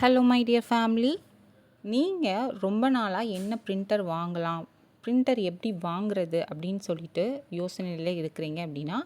Hello my dear family. நீங்கள் ரொம்ப நாளாக என்ன பிரிண்டர் வாங்கலாம், பிரிண்டர் எப்படி வாங்குறது அப்படின்னு சொல்லிட்டு யோசனையில் இருக்கிறீங்க அப்படின்னா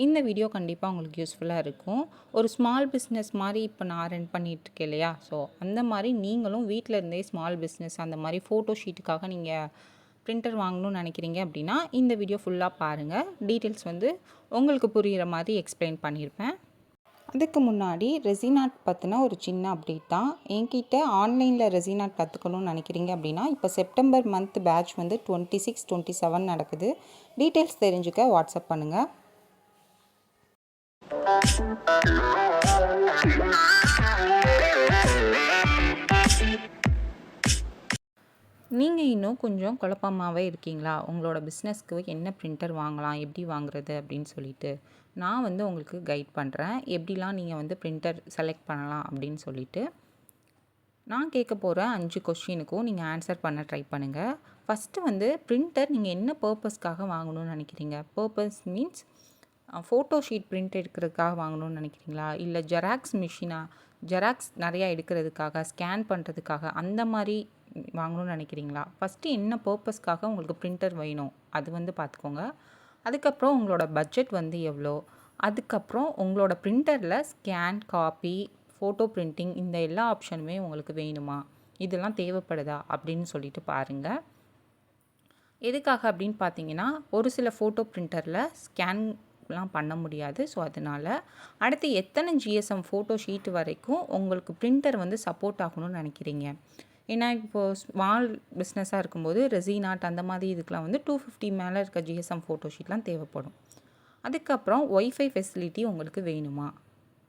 இந்த வீடியோ கண்டிப்பாக உங்களுக்கு யூஸ்ஃபுல்லாக இருக்கும். ஒரு ஸ்மால் பிஸ்னஸ் மாதிரி இப்போ நான் ரன் பண்ணிகிட்ருக்கேன் இல்லையா, ஸோ அந்த மாதிரி நீங்களும் வீட்டில் இருந்தே ஸ்மால் பிஸ்னஸ் அந்த மாதிரி ஃபோட்டோ ஷீட்டுக்காக நீங்கள் பிரிண்டர் வாங்கணும்னு நினைக்கிறீங்க அப்படின்னா இந்த வீடியோ ஃபுல்லாக பாருங்கள். டீட்டெயில்ஸ் உங்களுக்கு புரிகிற மாதிரி எக்ஸ்பிளைன் பண்ணியிருப்பேன். அதுக்கு முன்னாடி ரெசின் ஆர்ட் பற்றின ஒரு சின்ன அப்டேட் தான். என்கிட்ட ஆன்லைனில் ரெசின் ஆர்ட் கற்றுக்கணும்னு நினைக்கிறீங்க அப்படின்னா இப்போ செப்டம்பர் மந்த் பேட்ச் 26, 27 நடக்குது. டீட்டெயில்ஸ் தெரிஞ்சுக்க வாட்ஸ்அப் பண்ணுங்கள். நீங்கள் இன்னும் கொஞ்சம் குழப்பமாகவே இருக்கீங்களா, உங்களோட பிஸ்னஸ்க்கு என்ன பிரிண்டர் வாங்கலாம், எப்படி வாங்குறது அப்படின்னு சொல்லிட்டு நான் உங்களுக்கு கைட் பண்ணுறேன். எப்படிலாம் நீங்கள் பிரிண்டர் செலக்ட் பண்ணலாம் அப்படின்னு சொல்லிட்டு. நான் கேட்க போகிற 5 கொஷினுக்கும் நீங்கள் ஆன்சர் பண்ண ட்ரை பண்ணுங்கள். ஃபஸ்ட்டு பிரிண்டர் நீங்கள் என்ன பர்பஸ்க்காக வாங்கணும்னு நினைக்கிறீங்க? Purpose means photo sheet print எடுக்கிறதுக்காக வாங்கணும்னு நினைக்கிறீங்களா, இல்லை ஜெராக்ஸ் நிறையா எடுக்கிறதுக்காக, ஸ்கேன் பண்ணுறதுக்காக அந்த மாதிரி வாங்கணும்னு நினைக்கிறீங்களா? ஃபஸ்ட்டு என்ன பர்பஸ்க்காக உங்களுக்கு பிரிண்டர் வேணும் அது பார்த்துக்கோங்க. அதுக்கப்புறம் உங்களோட பட்ஜெட் எவ்வளோ, அதுக்கப்புறம் உங்களோட பிரிண்டரில் ஸ்கேன், காப்பி, ஃபோட்டோ பிரிண்டிங் இந்த எல்லா ஆப்ஷனுமே உங்களுக்கு வேணுமா, இதெல்லாம் தேவைப்படுதா அப்படின்னு சொல்லிட்டு பாருங்கள். எதுக்காக அப்படின்னு பார்த்தீங்கன்னா ஒரு சில ஃபோட்டோ பிரிண்டரில் ஸ்கேன்லாம் பண்ண முடியாது. ஸோ அதனால் அடுத்து எத்தனை ஜிஎஸ்எம் ஃபோட்டோ ஷீட் வரைக்கும் உங்களுக்கு பிரிண்டர் சப்போர்ட் ஆகணும்னு நினைக்கிறீங்க? ஏன்னா இப்போது ஸ்மால் பிஸ்னஸாக இருக்கும்போது ரெசின் ஆர்ட் அந்த மாதிரி இதுக்கெலாம் 250 மேலே இருக்க ஜிஎஸ்எம் ஃபோட்டோ ஷீட்லாம் தேவைப்படும். அதுக்கப்புறம் ஒய்ஃபை ஃபெசிலிட்டி உங்களுக்கு வேணுமா?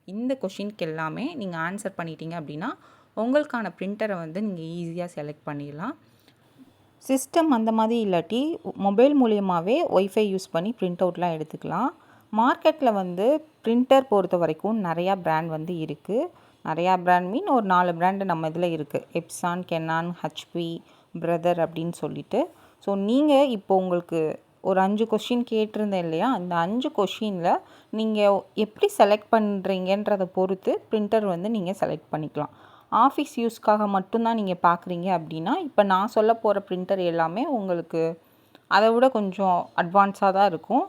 இந்த கொஷினுக்கு எல்லாமே நீங்கள் ஆன்சர் பண்ணிட்டீங்க அப்படின்னா உங்களுக்கான பிரிண்டரை நீங்கள் ஈஸியாக செலக்ட் பண்ணிடலாம். சிஸ்டம் அந்த மாதிரி இல்லாட்டி மொபைல் மூலியமாகவே ஒய்ஃபை யூஸ் பண்ணி பிரிண்ட் அவுட்லாம் எடுத்துக்கலாம். மார்க்கெட்டில் பிரிண்டர் பொறுத்த வரைக்கும் நிறையா பிராண்ட் இருக்குது. நிறையா பிராண்ட் மீன் ஒரு 4 பிராண்டு நம்ம இதில் இருக்குது. எப்சான், கெனான், ஹச்பி, பிரதர் அப்படின்னு சொல்லிட்டு. ஸோ நீங்கள் இப்போ உங்களுக்கு ஒரு 5 கொஷின் கேட்டிருந்தேன் இல்லையா, அந்த 5 கொஷினில் நீங்கள் எப்படி செலக்ட் பண்ணுறீங்கன்றதை பொறுத்து பிரிண்டர் நீங்கள் செலக்ட் பண்ணிக்கலாம். ஆஃபீஸ் யூஸ்க்காக மட்டும்தான் நீங்கள் பார்க்குறீங்க அப்படின்னா இப்போ நான் சொல்ல போகிற பிரிண்டர் எல்லாமே உங்களுக்கு அதை விட கொஞ்சம் அட்வான்ஸாக தான் இருக்கும்.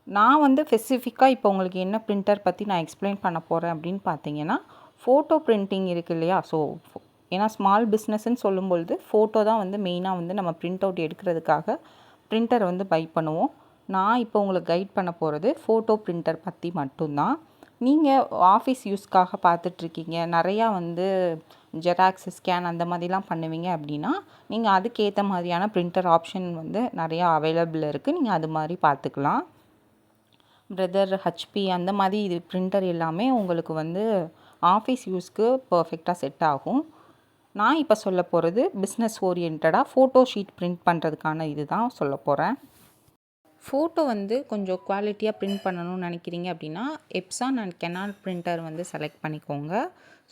நான் ஸ்பெசிஃபிக்காக இப்போ உங்களுக்கு என்ன பிரிண்டர் பற்றி நான் எக்ஸ்பிளைன் பண்ண போகிறேன் அப்படின்னு பார்த்தீங்கன்னா ஃபோட்டோ பிரிண்டிங் இருக்குது இல்லையா. ஸோ ஏன்னா ஸ்மால் பிஸ்னஸ்ன்னு சொல்லும்பொழுது ஃபோட்டோ தான் மெயினாக நம்ம பிரிண்ட் அவுட் எடுக்கிறதுக்காக பிரிண்டர் பை பண்ணுவோம். நான் இப்போ உங்களுக்கு கைட் பண்ண போகிறது ஃபோட்டோ பிரிண்டர் பற்றி மட்டும்தான். நீங்கள் ஆஃபீஸ் யூஸ்க்காக பார்த்துட்ருக்கீங்க, நிறையா ஜெராக்ஸ், ஸ்கேன் அந்த மாதிரிலாம் பண்ணுவீங்க அப்படின்னா நீங்கள் அதுக்கேற்ற மாதிரியான பிரிண்டர் ஆப்ஷன் நிறையா அவைலபிள் இருக்குது. நீங்கள் அது மாதிரி பார்த்துக்கலாம். பிரதர், ஹச்பி அந்த மாதிரி இது பிரிண்டர் எல்லாமே உங்களுக்கு ஆஃபீஸ் யூஸ்க்கு பர்ஃபெக்டாக செட் ஆகும். நான் இப்போ சொல்ல போகிறது பிஸ்னஸ் ஓரியன்டாக ஃபோட்டோ ஷீட் பிரிண்ட் பண்ணுறதுக்கான இது தான் சொல்ல போகிறேன். ஃபோட்டோ கொஞ்சம் குவாலிட்டியாக பிரிண்ட் பண்ணணும்னு நினைக்கிறீங்க அப்படின்னா Epson and Canon printer select பண்ணிக்கோங்க.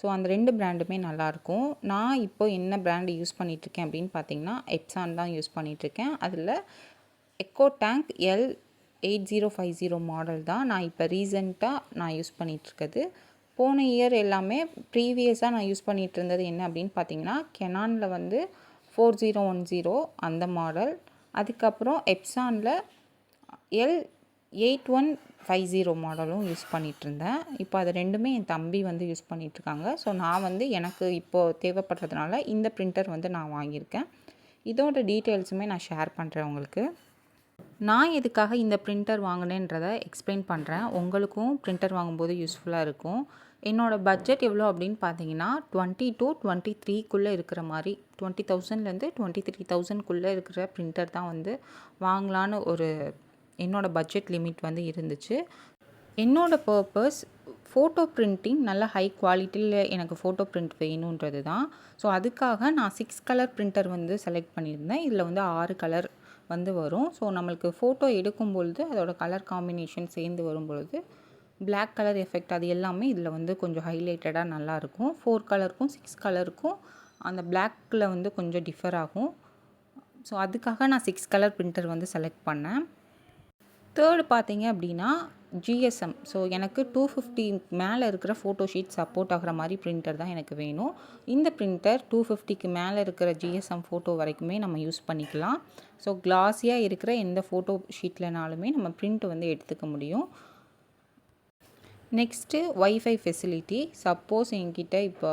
ஸோ அந்த 2 பிராண்டுமே நல்லாயிருக்கும். நான் இப்போ என்ன பிராண்டு யூஸ் பண்ணிகிட்ருக்கேன் அப்படின்னு பார்த்தீங்கன்னா எப்சான் தான் யூஸ் பண்ணிகிட்ருக்கேன். அதில் எக்கோ டேங்க் L8050 மாடல் தான் நான் இப்போ ரீசெண்டாக யூஸ் பண்ணிகிட்ருக்குது. போன இயர் எல்லாமே ப்ரீவியஸாக நான் யூஸ் பண்ணிகிட்டு இருந்தது என்ன அப்படின்னு பார்த்தீங்கன்னா கெனானில் 4010 அந்த மாடல். அதுக்கப்புறம் எப்சானில் L8150 மாடலும் யூஸ் பண்ணிகிட்ருந்தேன். இப்போ அது ரெண்டுமே என் தம்பி யூஸ் பண்ணிகிட்ருக்காங்க. ஸோ நான் எனக்கு இப்போது தேவைப்படுறதுனால இந்த பிரிண்டர் நான் வாங்கியிருக்கேன். இதோட டீட்டெயில்ஸுமே நான் ஷேர் பண்ணுறேன் உங்களுக்கு. நான் எதுக்காக இந்த பிரிண்டர் வாங்கினேன்றதை எக்ஸ்பிளைன் பண்ணுறேன். உங்களுக்கும் பிரிண்டர் வாங்கும்போது யூஸ்ஃபுல்லாக இருக்கும். என்னோடய பட்ஜெட் எவ்வளோ அப்படின்னு பார்த்தீங்கன்னா 20 to 23க்குள்ளே இருக்கிற மாதிரி 20,000லேருந்து 23,000க்குள்ளே இருக்கிற பிரிண்டர் தான் வாங்கலான்னு ஒரு என்னோடய பட்ஜெட் லிமிட் இருந்துச்சு. என்னோடய பர்பஸ் ஃபோட்டோ பிரிண்டிங் நல்ல ஹை குவாலிட்டியில் எனக்கு ஃபோட்டோ பிரிண்ட் வேணுன்றது தான். ஸோ அதுக்காக நான் 6 கலர் பிரிண்டர் செலக்ட் பண்ணியிருந்தேன். இதில் 6 கலர் வரும். ஸோ நம்மளுக்கு ஃபோட்டோ எடுக்கும்பொழுது அதோட கலர் காம்பினேஷன் சேர்ந்து வரும்பொழுது பிளாக் கலர் எஃபெக்ட் அது எல்லாமே இதில் கொஞ்சம் ஹைலைட்டடாக நல்லாயிருக்கும். 4 கலருக்கும் 6 கலருக்கும் அந்த பிளாக்கில் கொஞ்சம் டிஃபர் ஆகும். ஸோ அதுக்காக நான் 6 கலர் பிரிண்டர் செலக்ட் பண்ணேன். தேர்டு பார்த்தீங்க அப்படின்னா ஜிஎஸ்எம். ஸோ எனக்கு 250 மேலே இருக்கிற ஃபோட்டோ ஷீட் சப்போர்ட் ஆகிற மாதிரி பிரிண்டர் தான் எனக்கு வேணும். இந்த பிரிண்டர் 250க்கு மேலே இருக்கிற ஜிஎஸ்எம் ஃபோட்டோ வரைக்குமே நம்ம யூஸ் பண்ணிக்கலாம். ஸோ கிளாஸியாக இருக்கிற எந்த ஃபோட்டோ ஷீட்லனாலுமே நம்ம பிரிண்ட் வந்து எடுத்துக்க முடியும். Next wifi facility. சப்போஸ் என்கிட்ட இப்போ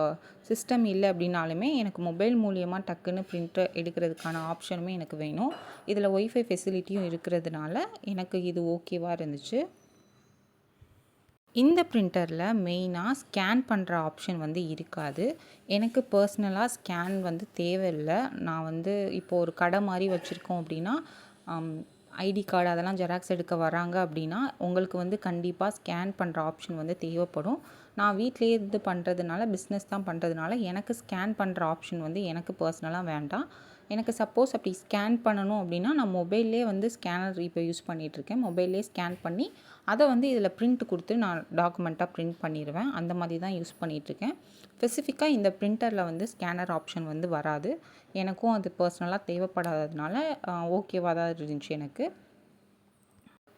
சிஸ்டம் இல்லை அப்படின்னாலுமே எனக்கு மொபைல் மூலியமாக டக்குன்னு பிரிண்ட்டு எடுக்கிறதுக்கான ஆப்ஷனுமே எனக்கு வேணும். இதில் ஒய்ஃபை ஃபெசிலிட்டியும் இருக்கிறதுனால எனக்கு இது ஓகேவாக இருந்துச்சு. இந்த பிரிண்டரில் மெயினாக ஸ்கேன் பண்ணுற ஆப்ஷன் வந்து இருக்காது. எனக்கு பர்சனலாக ஸ்கேன் வந்து தேவையில்லை. நான் வந்து இப்போது ஒரு கடை மாதிரி வச்சுருக்கோம் அப்படின்னா ஐடி கார்டு அதெல்லாம் ஜெராக்ஸ் எடுக்க வராங்க அப்படின்னா உங்களுக்கு வந்து கண்டிப்பாக ஸ்கேன் பண்ணுற ஆப்ஷன் வந்து தேவைப்படும். நான் வீட்டிலேயே இது பண்ணுறதுனால பிஸ்னஸ் தான் பண்ணுறதுனால எனக்கு ஸ்கேன் பண்ணுற ஆப்ஷன் வந்து எனக்கு பர்சனலாக வேண்டாம். எனக்கு சப்போஸ் அப்படி ஸ்கேன் பண்ணணும் அப்படின்னா நான் மொபைல்லே வந்து ஸ்கேனர் இப்போ யூஸ் பண்ணிகிட்ருக்கேன். மொபைல்லே ஸ்கேன் பண்ணி அதை வந்து இதில் பிரிண்ட் கொடுத்து நான் டாக்குமெண்ட்டாக பிரிண்ட் பண்ணிடுவேன். அந்த மாதிரி தான் யூஸ் பண்ணிகிட்ருக்கேன். ஸ்பெசிஃபிக்காக இந்த பிரிண்டரில் வந்து ஸ்கேனர் ஆப்ஷன் வந்து வராது. எனக்கும் அது பர்சனலாக தேவைப்படாததுனால ஓகேவாக தான் இருந்துச்சு எனக்கு.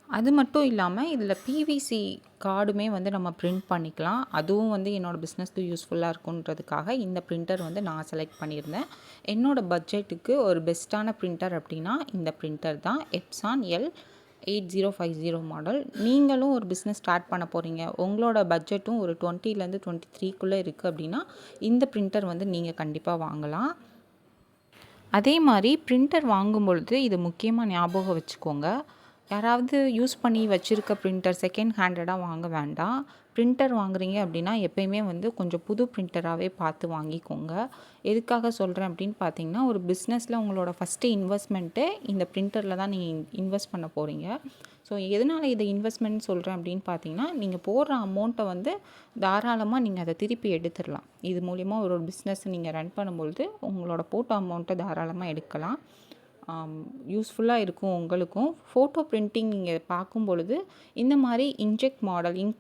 அது மட்டும் இல்லாமல் இதில் பிவிசி கார்டுமே வந்து நம்ம பிரிண்ட் பண்ணிக்கலாம். அதுவும் வந்து என்னோடய பிஸ்னஸ்க்கு யூஸ்ஃபுல்லாக இருக்குன்றதுக்காக இந்த பிரிண்டர் வந்து நான் செலக்ட் பண்ணியிருந்தேன். என்னோடய பட்ஜெட்டுக்கு ஒரு பெஸ்ட்டான பிரிண்டர் அப்படின்னா இந்த பிரிண்டர் தான். Epson L8050 model. நீங்களும் ஒரு பிஸ்னஸ் ஸ்டார்ட் பண்ண போகிறீங்க, உங்களோட பட்ஜெட்டும் ஒரு 20லேருந்து 23க்குள்ளே இருக்குது அப்படின்னா இந்த பிரிண்டர் வந்து நீங்கள் கண்டிப்பாக வாங்கலாம். அதே மாதிரி பிரிண்டர் வாங்கும் பொழுது இது முக்கியமாக ஞாபகம் வச்சுக்கோங்க. யாராவது யூஸ் பண்ணி வச்சுருக்க பிரிண்டர் செகண்ட் ஹேண்டடாக வாங்க வேண்டாம். பிரிண்டர் வாங்குறீங்க அப்படின்னா எப்போயுமே வந்து கொஞ்சம் புது பிரிண்டராகவே பார்த்து வாங்கிக்கோங்க. எதுக்காக சொல்கிறேன் அப்படின்னு பார்த்தீங்கன்னா, ஒரு பிஸ்னஸில் உங்களோட ஃபஸ்ட்டு இன்வெஸ்ட்மெண்ட்டு இந்த பிரிண்டரில் தான் நீங்கள் இன்வெஸ்ட் பண்ண போகிறீங்க. ஸோ எதனால் இதை இன்வெஸ்ட்மெண்ட் சொல்கிறேன் அப்படின்னு பார்த்தீங்கன்னா, நீங்கள் போடுற அமௌண்ட்டை வந்து தாராளமாக நீங்கள் அதை திருப்பி எடுத்துடலாம். இது மூலிமா ஒரு பிஸ்னஸ் நீங்கள் ரன் பண்ணும்பொழுது உங்களோட போட்ட அமௌண்ட்டை தாராளமாக எடுக்கலாம். யூஸ்ஃபுல்லாக இருக்கும் உங்களுக்கும். ஃபோட்டோ பிரிண்டிங் நீங்கள் பார்க்கும் பொழுது இந்த மாதிரி ink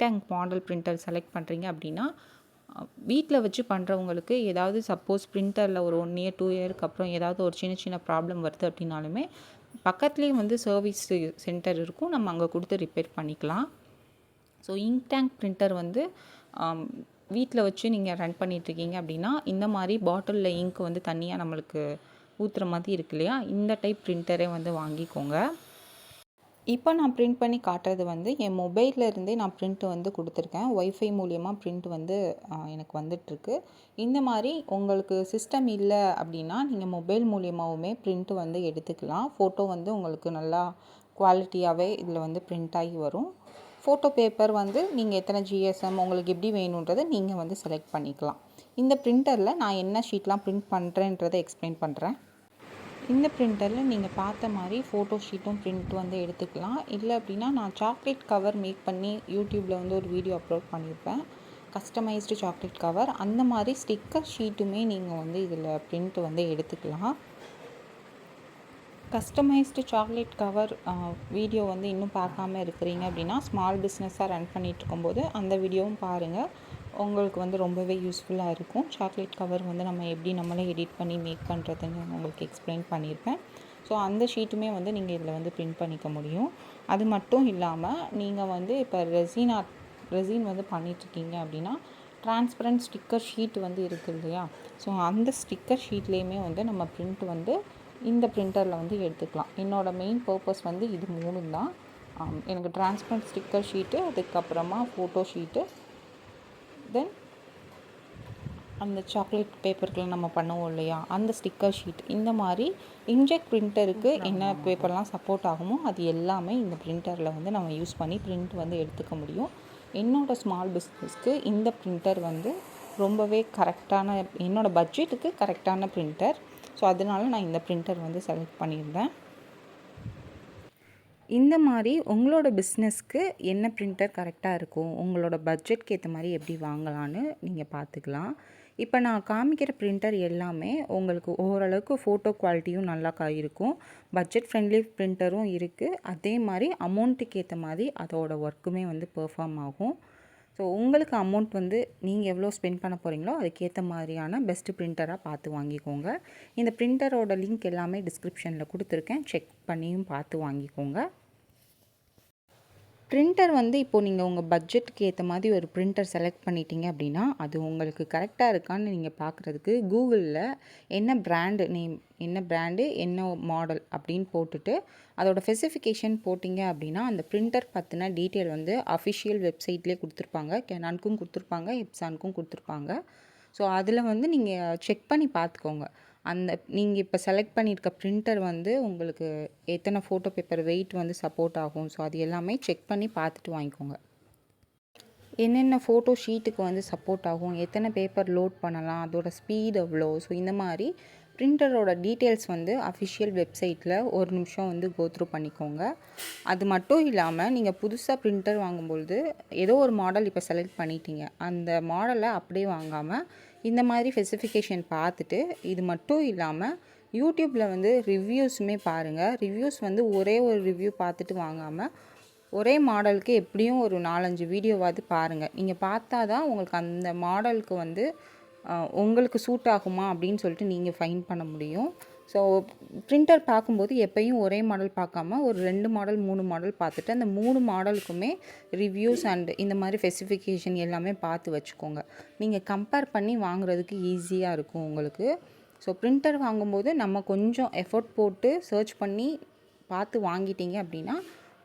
tank model printer select பண்ணுறீங்க அப்படின்னா வீட்டில் வச்சு பண்ணுறவங்களுக்கு ஏதாவது சப்போஸ் பிரிண்டரில் ஒரு 1 இயர் 2 இயருக்கு அப்புறம் ஏதாவது ஒரு சின்ன சின்ன ப்ராப்ளம் வருது அப்படின்னாலுமே பக்கத்துலேயே வந்து சர்வீஸ் சென்டர் இருக்கும். நம்ம அங்கே கொடுத்து ரிப்பேர் பண்ணிக்கலாம். ஸோ இங்க் டேங்க் பிரிண்டர் வந்து வீட்டில் வச்சு நீங்கள் ரன் பண்ணிகிட்ருக்கீங்க அப்படின்னா இந்த மாதிரி பாட்டிலில் இங்க் வந்து தனியாக நம்மளுக்கு ஊற்றுற மாதிரி இருக்கு இல்லையா, இந்த டைப் பிரிண்டரே வந்து வாங்கிக்கோங்க. இப்போ நான் பிரிண்ட் பண்ணி காட்டுறது வந்து என் மொபைலில் இருந்தே நான் பிரிண்ட் வந்து கொடுத்துருக்கேன். ஒய்ஃபை மூலியமாக பிரிண்ட் வந்து எனக்கு வந்துட்டுருக்கு. இந்த மாதிரி உங்களுக்கு சிஸ்டம் இல்லை அப்படின்னா நீங்கள் மொபைல் மூலியமாகவுமே பிரிண்ட் வந்து எடுத்துக்கலாம். ஃபோட்டோ வந்து உங்களுக்கு நல்லா குவாலிட்டியாகவே இதில் வந்து பிரிண்ட் ஆகி வரும். ஃபோட்டோ பேப்பர் வந்து நீங்கள் எத்தனை ஜிஎஸ்எம் உங்களுக்கு எப்படி வேணுன்றதை நீங்கள் வந்து செலக்ட் பண்ணிக்கலாம். இந்த பிரிண்டரில் நான் என்ன ஷீட்லாம் பிரிண்ட் பண்ணுறேன்றதை எக்ஸ்பிளைன் பண்ணுறேன். இந்த பிரிண்டரில் நீங்கள் பார்த்த மாதிரி ஃபோட்டோ ஷீட்டும் பிரிண்ட் வந்து எடுத்துக்கலாம். இல்லை அப்படின்னா நான் சாக்லேட் கவர் மேக் பண்ணி யூடியூப்பில் வந்து ஒரு வீடியோ அப்லோட் பண்ணியிருப்பேன். கஸ்டமைஸ்டு சாக்லேட் கவர், அந்த மாதிரி ஸ்டிக்கர் ஷீட்டுமே நீங்கள் வந்து இதில் பிரிண்ட் வந்து எடுத்துக்கலாம். கஸ்டமைஸ்டு சாக்லேட் கவர் வீடியோ வந்து இன்னும் பார்க்காம இருக்கிறீங்க அப்படின்னா ஸ்மால் பிஸ்னஸாக ரன் பண்ணிகிட்ருக்கும்போது அந்த வீடியோவும் பாருங்கள். உங்களுக்கு வந்து ரொம்பவே யூஸ்ஃபுல்லாக இருக்கும். சாக்லேட் கவர் வந்து நம்ம எப்படி நம்மளே எடிட் பண்ணி மேக் பண்ணுறதுன்னு உங்களுக்கு எக்ஸ்பிளைன் பண்ணியிருப்பேன். ஸோ அந்த ஷீட்டுமே வந்து நீங்கள் இதில் வந்து பிரிண்ட் பண்ணிக்க முடியும். அது மட்டும் இல்லாமல் நீங்கள் வந்து இப்போ ரெசின் வந்து பண்ணிகிட்ருக்கீங்க அப்படின்னா டிரான்ஸ்பரண்ட் ஸ்டிக்கர் ஷீட் வந்து இருக்குது இல்லையா, ஸோ அந்த ஸ்டிக்கர் ஷீட்லேயுமே வந்து நம்ம பிரிண்ட் வந்து இந்த பிரிண்டரில் வந்து எடுத்துக்கலாம். என்னோடய மெயின் பர்பஸ் வந்து இது 3 தான். எனக்கு டிரான்ஸ்பரண்ட் ஸ்டிக்கர் ஷீட்டு, அதுக்கப்புறமா ஃபோட்டோ ஷீட்டு, தென் அந்த சாக்லேட் பேப்பருக்குலாம் நம்ம பண்ணுவோம் இல்லையா அந்த ஸ்டிக்கர் ஷீட். இந்த மாதிரி இன்ஜெக்ட் பிரிண்டருக்கு என்ன பேப்பர்லாம் சப்போர்ட் ஆகுமோ அது எல்லாமே இந்த பிரிண்டரில் வந்து நம்ம யூஸ் பண்ணி பிரிண்ட் வந்து எடுத்துக்க முடியும். என்னோடய ஸ்மால் பிஸ்னஸ்க்கு இந்த பிரிண்டர் வந்து ரொம்பவே கரெக்டான, என்னோடய பட்ஜெட்டுக்கு கரெக்டான பிரிண்டர். ஸோ அதனால நான் இந்த பிரிண்டர் வந்து செலக்ட் பண்ணியிருந்தேன். இந்த மாதிரி உங்களோட பிஸ்னஸ்க்கு என்ன பிரிண்டர் கரெக்டாக இருக்கும், உங்களோட பட்ஜெட்க்கு ஏற்ற மாதிரி எப்படி வாங்கலான்னு நீங்கள் பார்த்துக்கலாம். இப்போ நான் காமிக்கிற பிரிண்டர் எல்லாமே உங்களுக்கு ஓரளவுக்கு ஃபோட்டோ குவாலிட்டியும் நல்லா இருக்கும். பட்ஜெட் ஃப்ரெண்ட்லி பிரிண்டரும் இருக்குது. அதே மாதிரி அமௌண்ட்டுக்கு ஏற்ற மாதிரி அதோட ஒர்க்குமே வந்து பெர்ஃபார்ம் ஆகும். ஸோ உங்களுக்கு அமௌண்ட் வந்து நீங்கள் எவ்வளோ ஸ்பெண்ட் பண்ண போகிறீங்களோ அதுக்கேற்ற மாதிரியான பெஸ்ட்டு பிரிண்டராக பார்த்து வாங்கிக்கோங்க. இந்த பிரிண்டரோட லிங்க் எல்லாமே டிஸ்கிரிப்ஷனில் கொடுத்துருக்கேன். செக் பண்ணியும் பார்த்து வாங்கிக்கோங்க. பிரிண்டர் வந்து இப்போது நீங்கள் உங்கள் பட்ஜெட்டுக்கு ஏற்ற மாதிரி ஒரு பிரிண்டர் செலக்ட் பண்ணிட்டீங்க அப்படின்னா, அது உங்களுக்கு கரெக்டாக இருக்கான்னு நீங்கள் பார்க்குறதுக்கு கூகுளில் என்ன பிராண்டு நேம், என்ன பிராண்டு, என்ன மாடல் அப்படின்னு போட்டுட்டு அதோட ஸ்பெசிஃபிகேஷன் போட்டிங்க அப்படின்னா, அந்த பிரிண்டர் பற்றின டீட்டெயில் வந்து அஃபிஷியல் வெப்சைட்லேயே கொடுத்துருப்பாங்க. கெனானுக்கும் கொடுத்துருப்பாங்க, எப்சானுக்கும் கொடுத்துருப்பாங்க. ஸோ அதில் வந்து நீங்கள் செக் பண்ணி பார்த்துக்கோங்க. அந்த நீங்கள் இப்போ செலக்ட் பண்ணியிருக்க பிரிண்டர் வந்து உங்களுக்கு எத்தனை ஃபோட்டோ பேப்பர் வெயிட் வந்து சப்போர்ட் ஆகும். ஸோ அது எல்லாமே செக் பண்ணி பார்த்துட்டு வாங்கிக்கோங்க. என்னென்ன ஃபோட்டோ ஷீட்டுக்கு வந்து சப்போர்ட் ஆகும், எத்தனை பேப்பர் லோட் பண்ணலாம், அதோட ஸ்பீட் எவ்வளோ. ஸோ இந்த மாதிரி பிரிண்டரோட டீட்டெயில்ஸ் வந்து அஃபிஷியல் வெப்சைட்டில் ஒரு நிமிஷம் வந்து கோத்ரூ பண்ணிக்கோங்க. அது மட்டும் இல்லாமல் நீங்கள் புதுசாக பிரிண்டர் வாங்கும்பொழுது ஏதோ ஒரு மாடல் இப்போ செலக்ட் பண்ணிட்டீங்க, அந்த மாடலை அப்படியே வாங்காமல் இந்த மாதிரி ஸ்பெசிஃபிகேஷன் பார்த்துட்டு, இது மட்டும் இல்லாமல் யூடியூப்பில் வந்து ரிவ்யூஸுமே பாருங்கள். ரிவ்யூஸ் வந்து ஒரே ஒரு ரிவ்யூ பார்த்துட்டு வாங்காமல் ஒரே மாடலுக்கு எப்படியும் ஒரு 4-5 வீடியோவாவது பாருங்கள். நீங்கள் பார்த்தா தான் உங்களுக்கு அந்த மாடலுக்கு வந்து உங்களுக்கு சூட் ஆகுமா அப்படின்னு சொல்லிட்டு நீங்கள் ஃபைன் பண்ண முடியும். ஸோ பிரிண்டர் பார்க்கும்போது எப்பயும் ஒரே மாடல் பார்க்காம ஒரு 2 மாடல் 3 மாடல் பார்த்துட்டு அந்த 3 மாடலுக்குமே ரிவ்யூஸ் அண்ட் இந்த மாதிரி ஸ்பெசிஃபிகேஷன் எல்லாமே பார்த்து வச்சுக்கோங்க. நீங்கள் கம்பேர் பண்ணி வாங்குறதுக்கு ஈஸியாக இருக்கும் உங்களுக்கு. ஸோ பிரிண்டர் வாங்கும்போது நம்ம கொஞ்சம் எஃபோர்ட் போட்டு சர்ச் பண்ணி பார்த்து வாங்கிட்டீங்க அப்படின்னா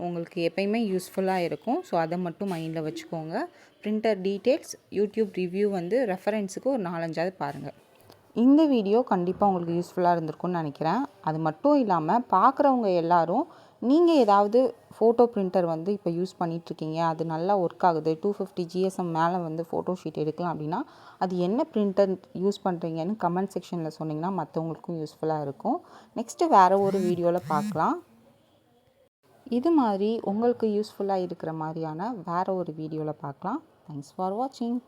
உங்களுக்கு எப்பயுமே யூஸ்ஃபுல்லாக இருக்கும். ஸோ அதை மட்டும் மைண்டில் வச்சுக்கோங்க. பிரிண்டர் டீட்டெயில்ஸ், யூடியூப் ரிவ்யூ வந்து ரெஃபரன்ஸுக்கு ஒரு 4-5 பாருங்கள். இந்த வீடியோ கண்டிப்பாக உங்களுக்கு யூஸ்ஃபுல்லாக இருந்திருக்கும்னு நினைக்கிறேன். அது மட்டும் இல்லாமல் பார்க்குறவங்க எல்லாரும் நீங்கள் ஏதாவது ஃபோட்டோ பிரிண்டர் வந்து இப்போ யூஸ் பண்ணிகிட்ருக்கீங்க, அது நல்லா ஒர்க் ஆகுது, 250 GSM மேலே வந்து ஃபோட்டோ ஷீட் எடுக்கலாம் அப்படின்னா, அது என்ன பிரிண்டர் யூஸ் பண்ணுறீங்கன்னு கமெண்ட் செக்ஷனில் சொன்னிங்கன்னா மற்றவங்களுக்கும் யூஸ்ஃபுல்லாக இருக்கும். நெக்ஸ்ட்டு வேறு ஒரு வீடியோவில் பார்க்கலாம். இது மாதிரி உங்களுக்கு யூஸ்ஃபுல்லாக இருக்கிற மாதிரியான வேறு ஒரு வீடியோவில் பார்க்கலாம். தேங்க்ஸ் ஃபார் வாட்சிங்.